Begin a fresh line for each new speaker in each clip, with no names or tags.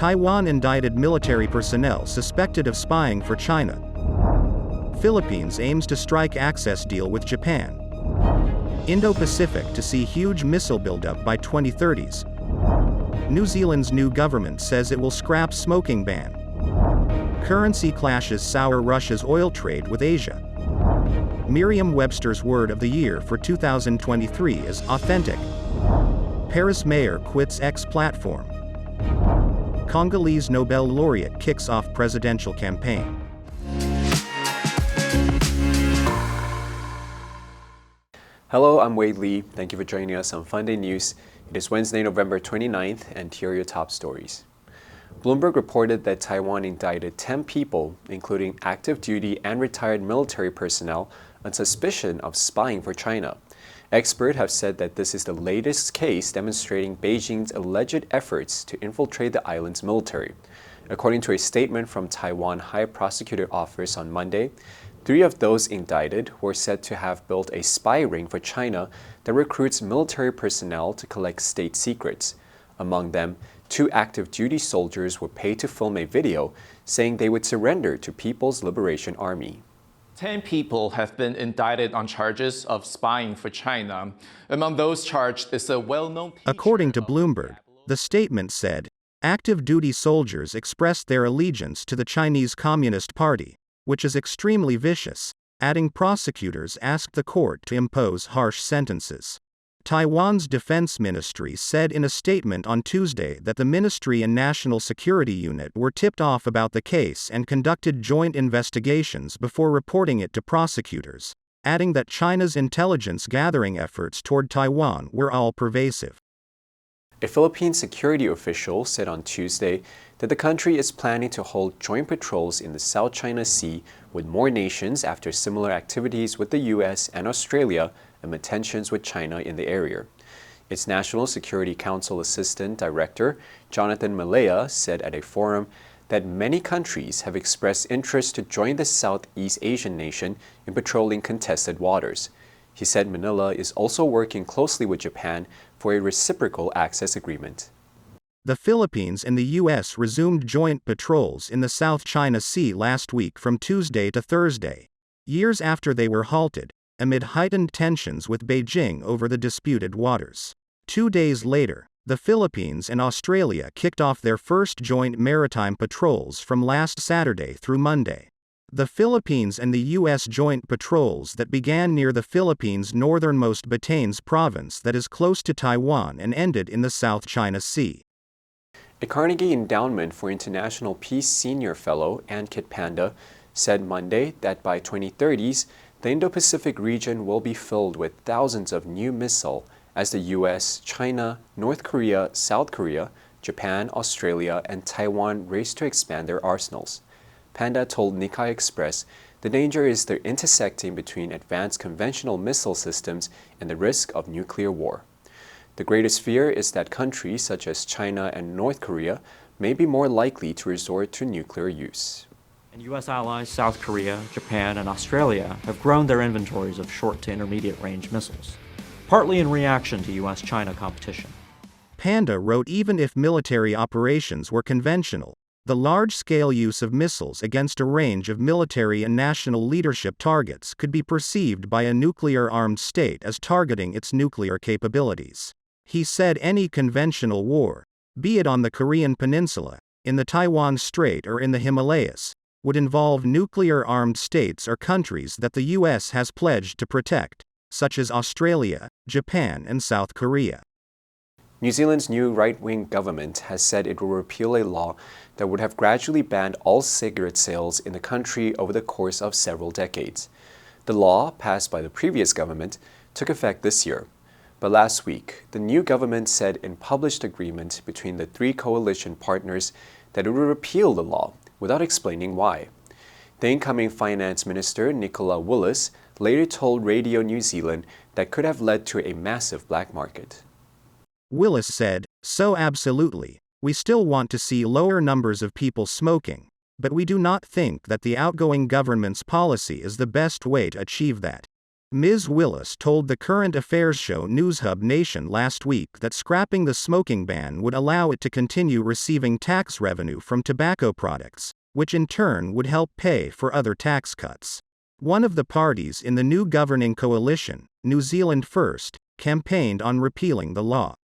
Taiwan indicted military personnel suspected of spying for China. Philippines aims to strike access deal with Japan. Indo-Pacific to see huge missile buildup by 2030s. New Zealand's new government says it will scrap smoking ban. Currency clashes sour Russia's oil trade with Asia. Merriam-Webster's word of the year for 2023 is authentic. Paris mayor quits X platform. Congolese Nobel Laureate kicks off presidential campaign.
Hello, I'm Wade Lee. Thank you for joining us on Funday News. It is Wednesday, November 29th, and here are your top stories. Bloomberg reported that Taiwan indicted 10 people, including active duty and retired military personnel, on suspicion of spying for China. Experts have said that this is the latest case demonstrating Beijing's alleged efforts to infiltrate the island's military. According to a statement from Taiwan High Prosecutor Office on Monday, 3 of those indicted were said to have built a spy ring for China that recruits military personnel to collect state secrets. Among them, 2 active duty soldiers were paid to film a video saying they would surrender to People's Liberation Army.
10 people have been indicted on charges of spying for China. Among those charged is a well-known...
According to Bloomberg, the statement said, active duty soldiers expressed their allegiance to the Chinese Communist Party, which is extremely vicious, adding prosecutors asked the court to impose harsh sentences. Taiwan's defense ministry said in a statement on Tuesday that the Ministry and National Security Unit were tipped off about the case and conducted joint investigations before reporting it to prosecutors, adding that China's intelligence gathering efforts toward Taiwan were all-pervasive.
A Philippine security official said on Tuesday that the country is planning to hold joint patrols in the South China Sea with more nations after similar activities with the U.S. and Australia amid tensions with China in the area. Its National Security Council Assistant Director, Jonathan Malaya, said at a forum that many countries have expressed interest to join the Southeast Asian nation in patrolling contested waters. He said Manila is also working closely with Japan for a reciprocal access agreement.
The Philippines and the U.S. resumed joint patrols in the South China Sea last week from Tuesday to Thursday, years after they were halted, amid heightened tensions with Beijing over the disputed waters. 2 days later, the Philippines and Australia kicked off their first joint maritime patrols from last Saturday through Monday. The Philippines and the U.S. joint patrols that began near the Philippines' northernmost Batanes province that is close to Taiwan and ended in the South China Sea.
A Carnegie Endowment for International Peace Senior Fellow, Ankit Panda, said Monday that by 2030s, the Indo-Pacific region will be filled with thousands of new missiles as the U.S., China, North Korea, South Korea, Japan, Australia, and Taiwan race to expand their arsenals. Panda told Nikkei Express the danger is the intersecting between advanced conventional missile systems and the risk of nuclear war. The greatest fear is that countries such as China and North Korea may be more likely to resort to nuclear use.
And U.S. allies South Korea, Japan, and Australia have grown their inventories of short to intermediate range missiles, partly in reaction to U.S.-China competition.
Panda wrote even if military operations were conventional, the large-scale use of missiles against a range of military and national leadership targets could be perceived by a nuclear-armed state as targeting its nuclear capabilities. He said any conventional war, be it on the Korean Peninsula, in the Taiwan Strait or in the Himalayas, would involve nuclear-armed states or countries that the U.S. has pledged to protect, such as Australia, Japan, and South Korea.
New Zealand's new right-wing government has said it will repeal a law that would have gradually banned all cigarette sales in the country over the course of several decades. The law, passed by the previous government, took effect this year. But last week, the new government said in published agreement between the 3 coalition partners that it would repeal the law without explaining why. The incoming Finance Minister, Nicola Willis, later told Radio New Zealand that could have led to a massive black market.
Willis said, "So absolutely, we still want to see lower numbers of people smoking, but we do not think that the outgoing government's policy is the best way to achieve that. Ms. Willis told the current affairs show NewsHub Nation last week that scrapping the smoking ban would allow it to continue receiving tax revenue from tobacco products, which in turn would help pay for other tax cuts. One of the parties in the new governing coalition, New Zealand First, campaigned on repealing the law.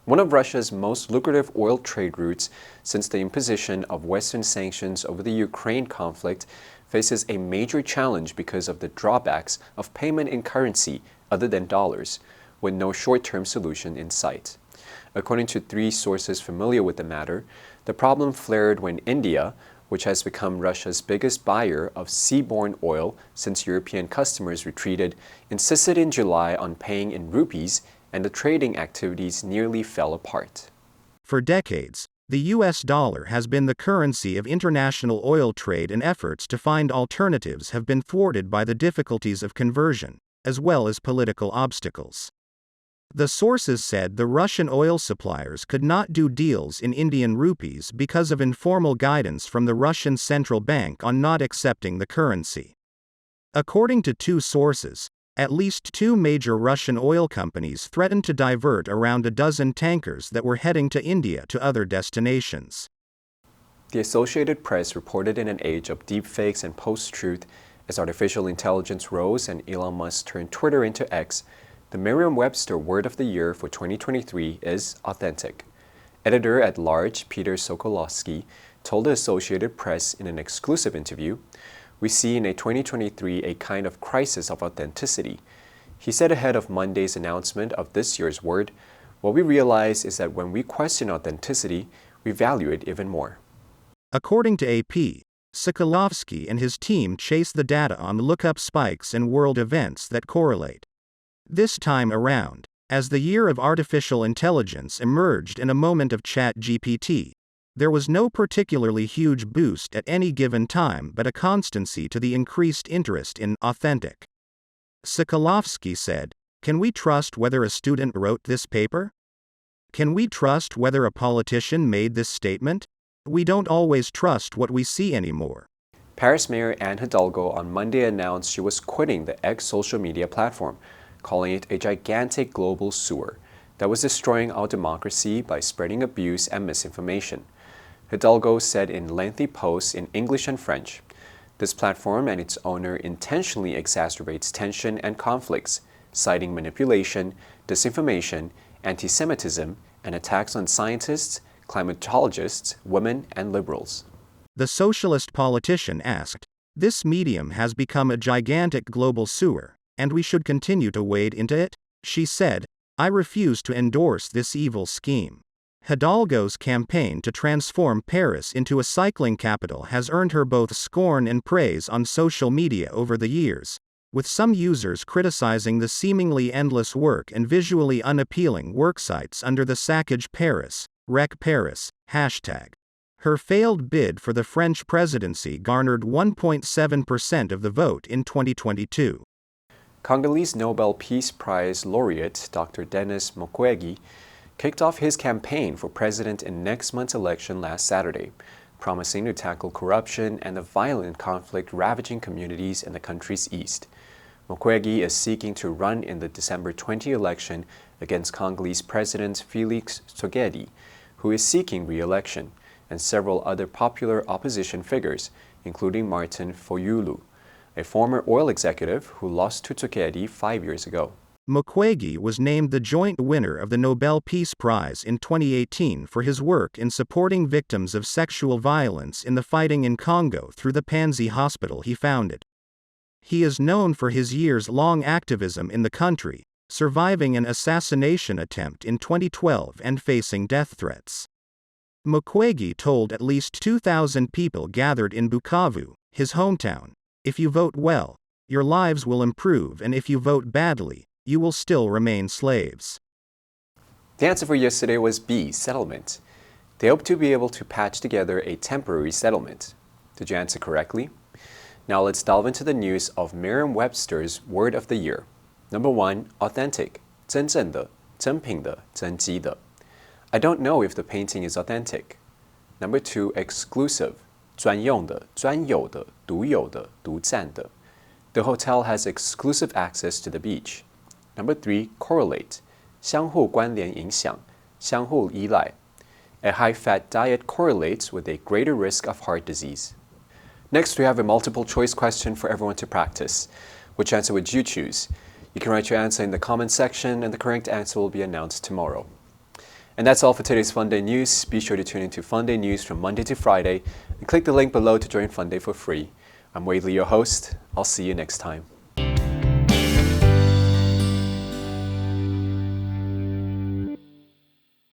One of Russia's most lucrative oil trade routes since the imposition of Western sanctions over the Ukraine conflict faces a major challenge because of the drawbacks of payment in currency other than dollars, with no short-term solution in sight. According to 3 sources familiar with the matter, the problem flared when India, which has become Russia's biggest buyer of seaborne oil since European customers retreated, insisted in July on paying in rupees, and the trading activities nearly fell apart.
For decades, the US dollar has been the currency of international oil trade, and efforts to find alternatives have been thwarted by the difficulties of conversion, as well as political obstacles. The sources said the Russian oil suppliers could not do deals in Indian rupees because of informal guidance from the Russian central bank on not accepting the currency. According to 2 sources, at least 2 major Russian oil companies threatened to divert around a dozen tankers that were heading to India to other destinations.
The Associated Press reported in an age of deepfakes and post-truth, as artificial intelligence rose and Elon Musk turned Twitter into X, the Merriam-Webster word of the year for 2023 is authentic. Editor-at-large Peter Sokolowski told the Associated Press in an exclusive interview, "We see in a 2023 a kind of crisis of authenticity." He said ahead of Monday's announcement of this year's word, "What we realize is that when we question authenticity, we value it even more."
According to AP, Sokolovsky and his team chase the data on lookup spikes and world events that correlate. This time around, as the year of artificial intelligence emerged in a moment of ChatGPT, there was no particularly huge boost at any given time but a constancy to the increased interest in authentic. Sokolovsky said, "Can we trust whether a student wrote this paper? Can we trust whether a politician made this statement? We don't always trust what we see anymore."
Paris Mayor Anne Hidalgo on Monday announced she was quitting the X social media platform, calling it a gigantic global sewer that was destroying our democracy by spreading abuse and misinformation. Hidalgo said in lengthy posts in English and French, "This platform and its owner intentionally exacerbates tension and conflicts, citing manipulation, disinformation, anti-Semitism, and attacks on scientists, climatologists, women, and liberals."
The socialist politician asked, "This medium has become a gigantic global sewer, and we should continue to wade into it?" She said, "I refuse to endorse this evil scheme." Hidalgo's campaign to transform Paris into a cycling capital has earned her both scorn and praise on social media over the years, with some users criticizing the seemingly endless work and visually unappealing worksites under the Saccage Paris, Wreck Paris, hashtag. Her failed bid for the French presidency garnered 1.7% of the vote in 2022.
Congolese Nobel Peace Prize laureate Dr. Denis Mukwege kicked off his campaign for president in next month's election last Saturday, promising to tackle corruption and the violent conflict ravaging communities in the country's east. Mukwege is seeking to run in the December 20 election against Congolese President Félix Tshisekedi, who is seeking re-election, and several other popular opposition figures, including Martin Fayulu, a former oil executive who lost to Tshisekedi 5 years ago.
Mukwege was named the joint winner of the Nobel Peace Prize in 2018 for his work in supporting victims of sexual violence in the fighting in Congo through the Panzi Hospital he founded. He is known for his years-long activism in the country, surviving an assassination attempt in 2012 and facing death threats. Mukwege told at least 2,000 people gathered in Bukavu, his hometown, "If you vote well, your lives will improve, and if you vote badly, you will still remain slaves."
The answer for yesterday was B, settlement. They hope to be able to patch together a temporary settlement. Did you answer correctly? Now let's delve into the news of Merriam-Webster's Word of the Year. Number 1, authentic, 真正的, 真品的, 真机的. I don't know if the painting is authentic. Number 2, exclusive, 专用的, 专有的, 独有的, 独占的. The hotel has exclusive access to the beach. Number 3, correlate, 相互关联影响, 相互依赖. A high-fat diet correlates with a greater risk of heart disease. Next, we have a multiple-choice question for everyone to practice. Which answer would you choose? You can write your answer in the comments section, and the correct answer will be announced tomorrow. And that's all for today's Funday News. Be sure to tune into Funday News from Monday to Friday, and click the link below to join Funday for free. I'm Wade Lee, your host. I'll see you next time.